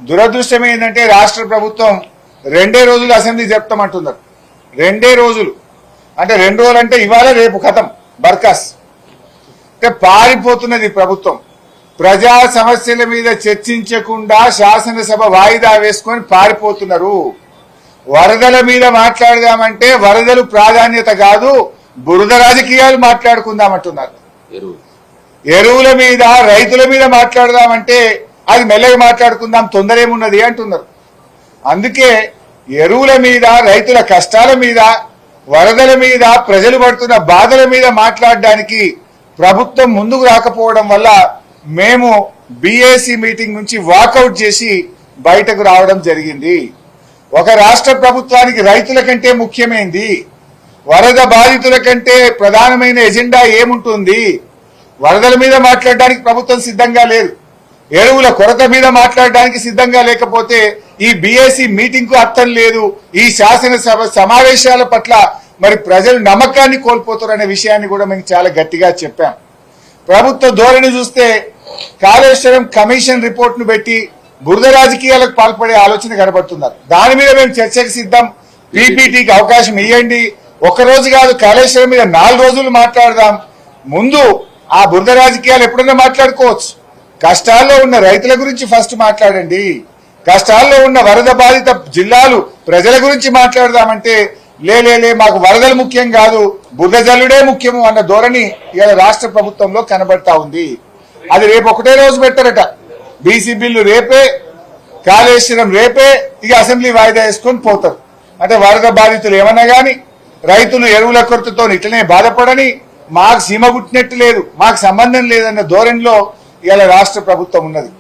దురదృష్టం ఏంటంటే రాష్ట్ర ప్రభుత్వం 2 రోజులు అసెంబ్లీ జరుపుతామంటున్నారు. 2 రోజులు అంటే 2 రోజులు అంటే ఇవాళ రేపు ఖతం బర్కాస్. అంటే పారిపోతున్నది ప్రభుత్వం. ప్రజా సమస్యల మీద చర్చించకుండా శాసనసభ వాయిదా వేసుకొని పారిపోతున్నారు. వరదల మీద మాట్లాడదామంటే వరదలు ప్రాధాన్యత కాదు, బురద రాజకీయాలు మాట్లాడుకుందామంటున్నారు. ఎరువుల మీద రైతుల మీద మాట్లాడదామంటే అది మెల్లగా మాట్లాడుకుందాం, తొందర ఏమున్నది అంటున్నారు. అందుకే ఎరువుల మీద, రైతుల కష్టాల మీద, వరదల మీద, ప్రజలు పడుతున్న బాధల మీద మాట్లాడడానికి ప్రభుత్వం ముందుకు రాకపోవడం వల్ల మేము బీఏసీ మీటింగ్ నుంచి వాకౌట్ చేసి బయటకు రావడం జరిగింది. ఒక రాష్ట్ర ప్రభుత్వానికి రైతుల కంటే ముఖ్యమైంది, వరద బాధితుల కంటే ప్రధానమైన ఎజెండా ఏముంటుంది? వరదల మీద మాట్లాడడానికి ప్రభుత్వం సిద్ధంగా లేదు, ఎరువుల కొరత మీద మాట్లాడడానికి సిద్ధంగా లేకపోతే ఈ బీఏసీ మీటింగ్ కు అర్థం లేదు. ఈ శాసనసభ సమావేశాల పట్ల మరి ప్రజలు నమ్మకాన్ని కోల్పోతారనే విషయాన్ని కూడా మేము చాలా గట్టిగా చెప్పాం. ప్రభుత్వ ధోరణి చూస్తే కాళేశ్వరం కమిషన్ రిపోర్ట్ ను పెట్టి బురద రాజకీయాలకు పాల్పడే ఆలోచన కనబడుతున్నారు. దాని మీద మేము చర్చకు సిద్ధం. పీపీటీకి అవకాశం ఇవ్వండి. ఒక్కరోజు కాదు, కాళేశ్వరం మీద 4 రోజులు మాట్లాడదాం. ముందు ఆ బురద రాజకీయాలు ఎప్పుడైనా మాట్లాడుకోవచ్చు. కష్టాల్లో ఉన్న రైతుల గురించి ఫస్ట్ మాట్లాడండి. కష్టాల్లో ఉన్న వరద బాధిత జిల్లాలు ప్రజల గురించి మాట్లాడదామంటే లే మాకు వరదలు ముఖ్యం కాదు, బురద జల్లుడే ముఖ్యము అన్న ధోరణి ఇలా రాష్ట్ర ప్రభుత్వంలో కనబడతా ఉంది. అది రేపు ఒకటే రోజు పెట్టారట. బీసీ బిల్లు రేపే, కాళేశ్వరం రేపే, ఇక అసెంబ్లీ వాయిదా వేసుకొని పోతారు. అంటే వరద బాధితులు ఏమన్నా గాని, రైతులు ఎరువుల కొరతతో ఇట్లనే బాధపడని, మాకు సీమ గుట్టినట్టు లేదు, మాకు సంబంధం లేదన్న ధోరణిలో ఇలా రాష్ట్ర ప్రభుత్వం ఉన్నది.